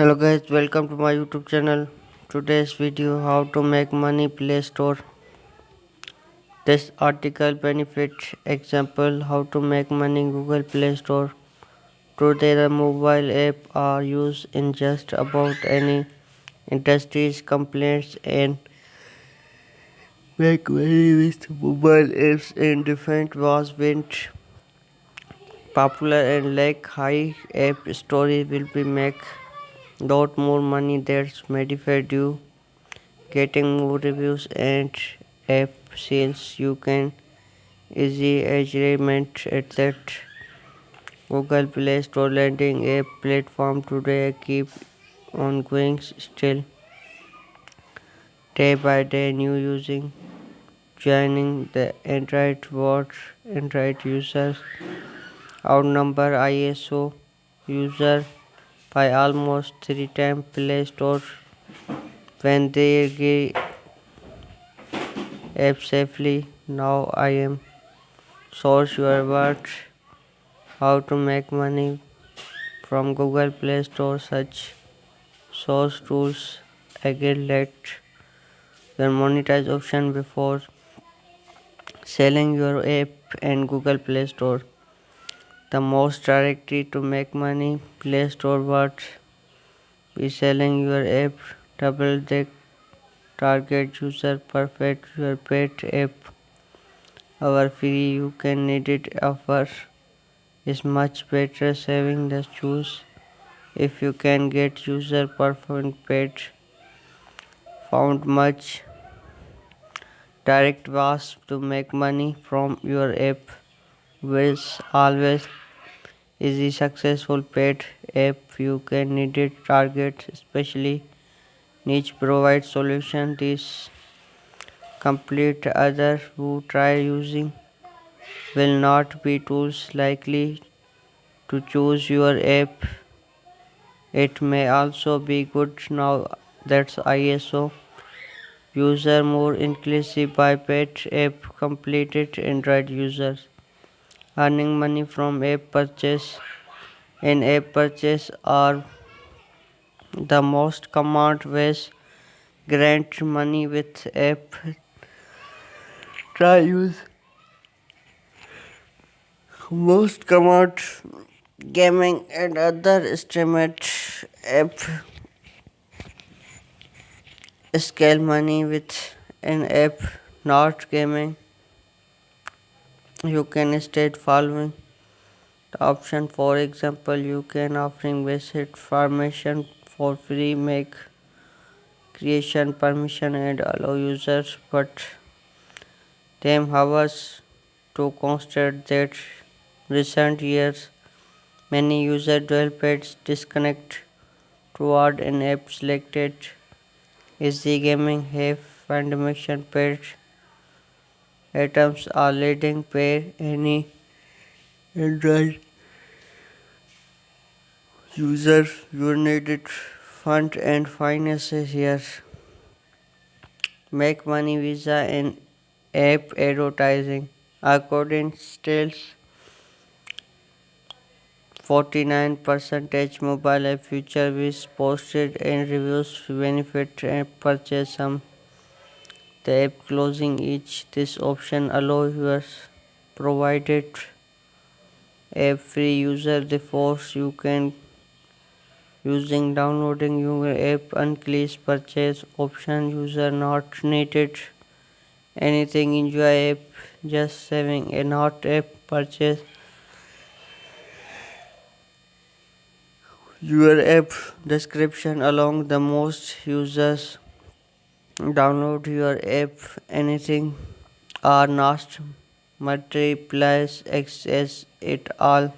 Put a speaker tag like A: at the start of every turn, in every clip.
A: Hello guys, welcome to my YouTube channel. Today's video how to make money Play Store. This article benefit example how to make money Google Play Store. Today the mobile app are used in just about any industries, complaints and make money with mobile apps and different was went popular and like high app story will be make lot more money that's modified you getting more reviews and app sales. You can easy achievement at that Google Play Store landing app platform today keep on going still day by day new using joining the Android users outnumber ISO user by almost 3 times Play Store when they get app safely. Now I am source your words how to make money from Google Play Store such source tools again let your monetize option before selling your app and Google Play Store. The most directly to make money Play Store what be selling your app double the target user perfect your pet app our free you can need it offer is much better saving the choose if you can get user perfect paid found much direct ways to make money from your app which always easy successful paid app you can need it target especially niche provide solution this complete other who try using will not be tools likely to choose your app. It may also be good now that's ISO user more inclusive by pet app completed Android users earning money from app purchase. In app purchase are the most common ways grant money with app try use most common gaming and other estimate app scale money with an app not gaming. You can state following the option. For example, you can offering basic formation for free, make creation permission and allow users but them hours to consider that recent years many user developers disconnect toward an app selected is the gaming have fundamental paid items are leading pay any Android user you needed fund and finances here. Make money visa and app advertising. According sales 49 percentage mobile app feature which posted and reviews benefit and purchase some the app closing each this option allow your provided app free user the force you can using downloading your app unclear purchase option user not needed anything enjoy app just saving a not app purchase your app description along the most users download your app anything or not multiplies access it all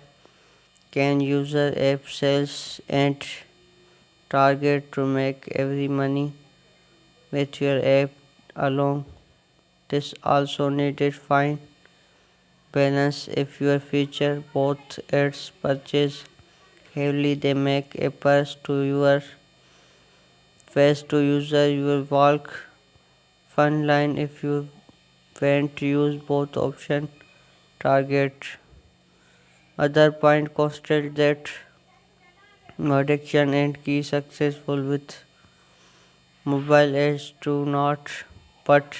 A: can user app sales and target to make every money with your app along this also needed fine balance if your feature both ads purchase heavily they make a pass to your face to user your walk fun line if you want to use both option target other point constant that addiction and key successful with mobile ads do not but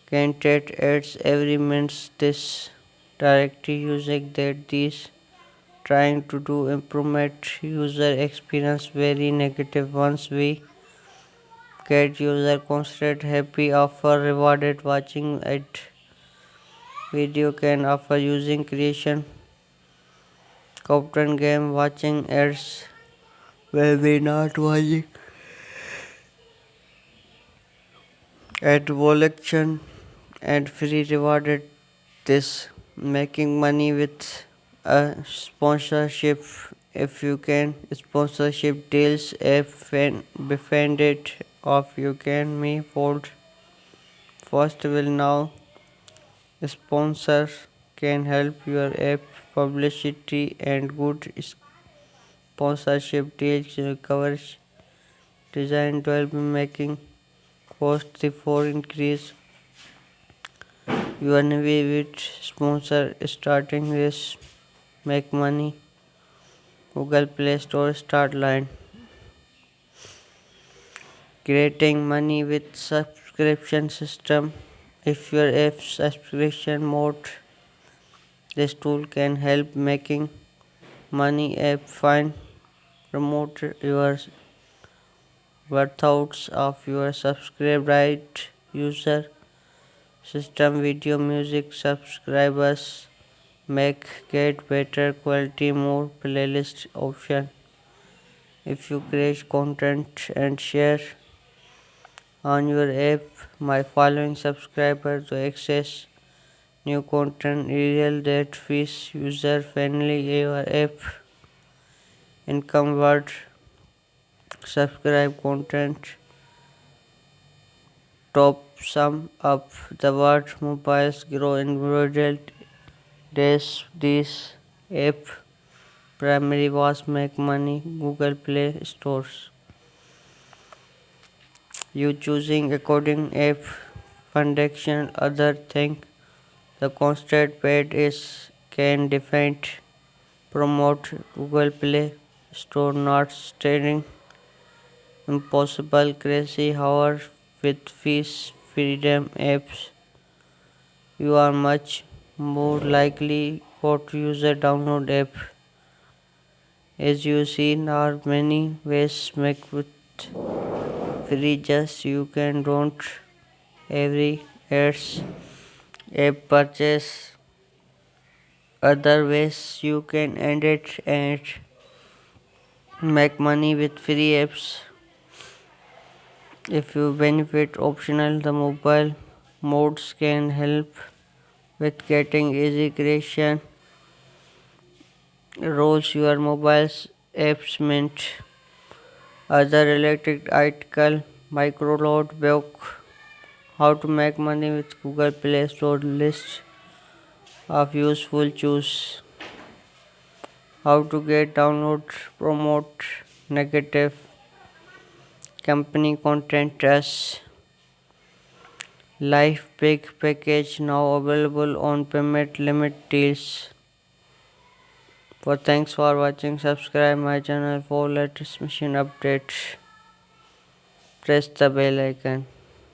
A: can treat ads every minute this directly using that these trying to do improvement user experience very negative once we get user constant happy offer rewarded watching ad video can offer using creation content game watching ads will be not watching at collection and free rewarded this making money with a sponsorship if you can sponsorship deals if befriended of you can me fold first will now sponsor can help your app publicity and good sponsorship deals coverage designed to help in making cost for increase your navy with sponsor starting this make money Google Play Store start line creating money with subscription system if your app subscription mode this tool can help making money app find promote your worthouts of your subscribed right user system video music subscribers make get better quality more playlist option if you create content and share on your app my following subscriber to access new content real that fees user friendly your app income word subscribe content top sum up the word mobiles grow individual days this app primary was make money Google Play stores you choosing according app foundation other thing the constant paid is can defend promote Google Play Store not stating impossible crazy however with fees freedom apps you are much more likely for to user download app as you seen are many ways make with free just you can don't every ads app purchase other ways you can end it and make money with free apps if you benefit optional the mobile modes can help with getting easy creation roles your mobile's apps meant other electric article microload book how to make money with Google Play Store list of useful choose how to get download promote negative company content as life big package now available on payment limit deals for thanks for watching subscribe my channel for latest mission updates press the bell icon